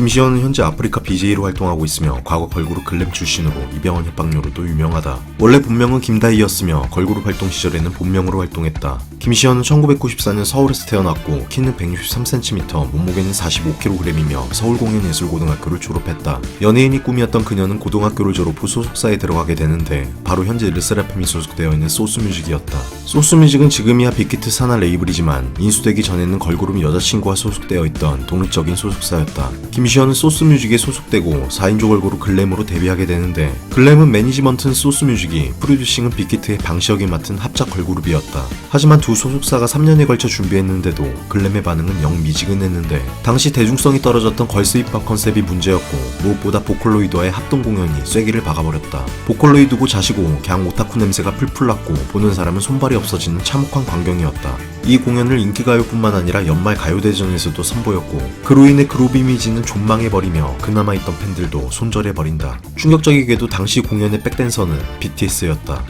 김시현은 현재 아프리카 BJ로 활동하고 있으며 과거 걸그룹 글램 출신으로 이병헌 협박녀로도 유명하다. 원래 본명은 김다희였으며 걸그룹 활동 시절에는 본명으로 활동했다. 김시현은 1994년 서울에서 태어났고 키는 163cm, 몸무게는 45kg이며 서울공연예술고등학교를 졸업했다. 연예인이 꿈이었던 그녀는 고등학교를 졸업 후 소속사에 들어가게 되는데 바로 현재 르세라핌이 소속되어 있는 소스뮤직이었다. 소스뮤직은 지금이야 빅히트 산하 레이블이지만 인수되기 전에는 걸그룹 여자친구와 소속되어 있던 독립적인 소속사였다. 김시현은 소스뮤직에 소속되고 4인조 걸그룹 글램으로 데뷔하게 되는데 글램은 매니지먼트는 소스뮤직이, 프로듀싱은 빅히트의 방시혁이 맡은 합작 걸그룹이었다. 하지만 두 소속사가 3년에 걸쳐 준비했는데도 글램의 반응은 영 미지근했는데 당시 대중성이 떨어졌던 걸스 힙합 컨셉이 문제였고 무엇보다 보컬로이드와의 합동 공연이 쐐기를 박아버렸다. 보컬로이드고 자시고 그냥 오타쿠 냄새가 풀풀 났고 보는 사람은 손발이 없어지는 참혹한 광경이었다. 이 공연을 인기가요뿐만 아니라 연말 가요대전에서도 선보였고 그로 인해 그룹 이미지는 존망해버리며 그나마 있던 팬들도 손절해버린다. 충격적이게도 당시 공연의 백댄서는 BTS였다.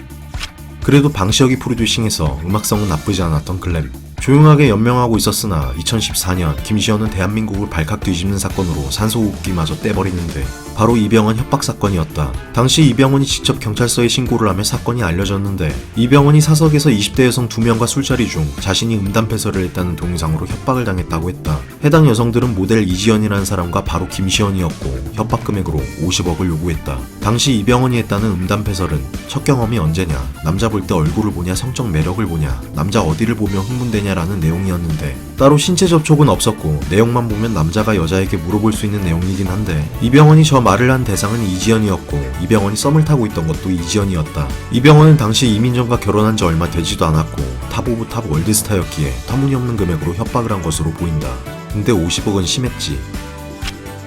그래도 방시혁이 프로듀싱해서 음악성은 나쁘지 않았던 글램. 조용하게 연명하고 있었으나 2014년 김시현은 대한민국을 발칵 뒤집는 사건으로 산소호흡기마저 떼버리는데 바로 이병헌 협박 사건이었다. 당시 이병헌이 직접 경찰서에 신고를 하며 사건이 알려졌는데 이병헌이 사석에서 20대 여성 2명과 술자리 중 자신이 음담패설을 했다는 동영상으로 협박을 당했다고 했다. 해당 여성들은 모델 이지연이라는 사람과 바로 김시현이었고 협박 금액으로 50억을 요구했다. 당시 이병헌이 했다는 음담패설은 첫 경험이 언제냐, 남자 볼 때 얼굴을 보냐, 성적 매력을 보냐, 남자 어디를 보며 흥분되냐 라는 내용이었는데 따로 신체 접촉은 없었고 내용만 보면 남자가 여자에게 물어볼 수 있는 내용이긴 한데 이병헌이 저 말을 한 대상은 이지연이었고 이병헌이 썸을 타고 있던 것도 이지연이었다. 이병헌은 당시 이민정과 결혼한 지 얼마 되지도 않았고 탑 오브 탑 월드스타였기에 터무니없는 금액으로 협박을 한 것으로 보인다. 근데 50억은 심했지.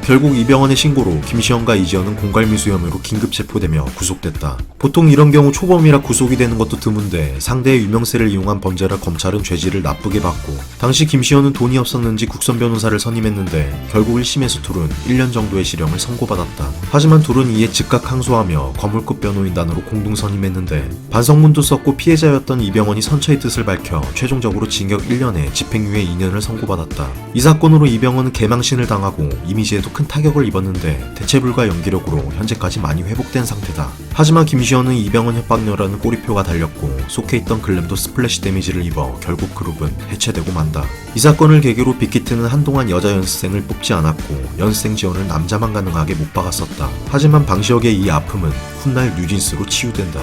결국 이병헌의 신고로 김시현과 이지연은 공갈미수 혐의로 긴급 체포되며 구속됐다. 보통 이런 경우 초범이라 구속이 되는 것도 드문데 상대의 유명세를 이용한 범죄라 검찰은 죄질을 나쁘게 봤고 당시 김시현은 돈이 없었는지 국선 변호사를 선임했는데 결국 1심에서 둘은 1년 정도의 실형을 선고받았다. 하지만 둘은 이에 즉각 항소하며 거물급 변호인단으로 공동 선임했는데 반성문도 썼고 피해자였던 이병헌이 선처의 뜻을 밝혀 최종적으로 징역 1년에 집행유예 2년을 선고받았다. 이 사건으로 이병헌은 개망신을 당하고 이미지에도 큰 타격을 입었는데 대체불가 연기력으로 현재까지 많이 회복된 상태다. 하지만 김시현은 이병헌 협박녀라는 꼬리표가 달렸고 속해 있던 글램도 스플래시 데미지를 입어 결국 그룹은 해체되고 만다. 이 사건을 계기로 빅히트는 한동안 여자 연습생을 뽑지 않았고 연습생 지원을 남자만 가능하게 못 박았었다. 하지만 방시혁의 이 아픔은 훗날 뉴진스로 치유된다.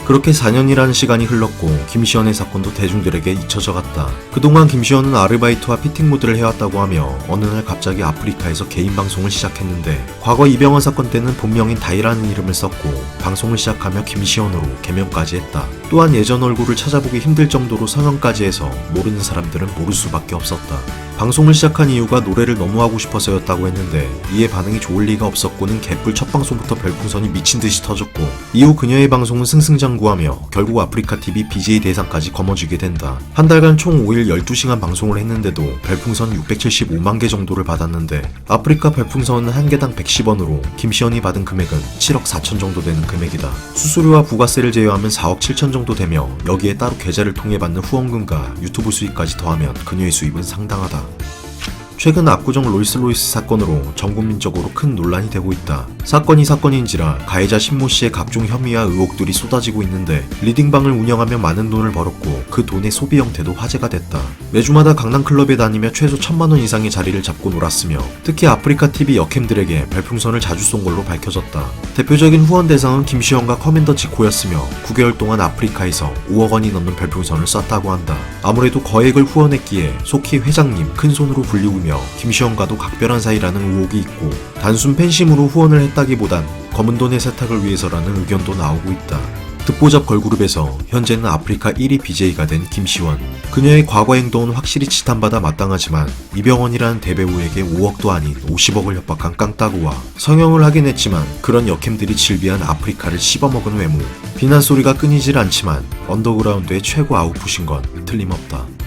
그렇게 4년이라는 시간이 흘렀고 김시현의 사건도 대중들에게 잊혀져 갔다. 그동안 김시현은 아르바이트와 피팅 모드를 해왔다고 하며 어느 날 갑자기 아프리카에서 개인 방송을 시작했는데 과거 이병헌 사건 때는 본명인 다이라는 이름을 썼고 방송을 시작하며 김시현으로 개명까지 했다. 또한 예전 얼굴을 찾아보기 힘들 정도로 성형까지 해서 모르는 사람들은 모를 수밖에 없었다. 방송을 시작한 이유가 노래를 너무 하고 싶어서였다고 했는데 이에 반응이 좋을 리가 없었고는 개뿔 첫 방송부터 별풍선이 미친듯이 터졌고 이후 그녀의 방송은 승승장구하며 결국 아프리카TV BJ 대상까지 거머쥐게 된다. 한 달간 총 5일 12시간 방송을 했는데도 별풍선 675만 개 정도를 받았는데 아프리카 별풍선은 한 개당 110원으로 김시현이 받은 금액은 7억 4천 정도 되는 금액이다. 수수료와 부가세를 제외하면 4억 7천 정도 되며 여기에 따로 계좌를 통해 받는 후원금과 유튜브 수익까지 더하면 그녀의 수입은 상당하다. 최근 압구정 롤스로이스 사건으로 전국민적으로 큰 논란이 되고 있다. 사건이 사건인지라 가해자 신모 씨의 각종 혐의와 의혹들이 쏟아지고 있는데 리딩방을 운영하며 많은 돈을 벌었고 그 돈의 소비 형태도 화제가 됐다. 매주마다 강남클럽에 다니며 최소 1,000만 원 이상의 자리를 잡고 놀았으며 특히 아프리카TV 여캠들에게 별풍선을 자주 쏜 걸로 밝혀졌다. 대표적인 후원 대상은 김시현과 커맨더 지코였으며 9개월 동안 아프리카에서 5억 원이 넘는 별풍선을 쐈다고 한다. 아무래도 거액을 후원했기에 속히 회장님, 큰손으로 불리우며 김시현과도 각별한 사이라는 의혹이 있고 단순 팬심으로 후원을 했다기보단 검은 돈의 세탁을 위해서라는 의견도 나오고 있다. 듣보잡 걸그룹에서 현재는 아프리카 1위 BJ가 된 김시원. 그녀의 과거 행동은 확실히 치탄받아 마땅하지만 이병헌이라는 대배우에게 5억도 아닌 50억을 협박한 깡따구와 성형을 하긴 했지만 그런 여캠들이 질비한 아프리카를 씹어먹은 외모. 비난 소리가 끊이질 않지만 언더그라운드의 최고 아웃풋인 건 틀림없다.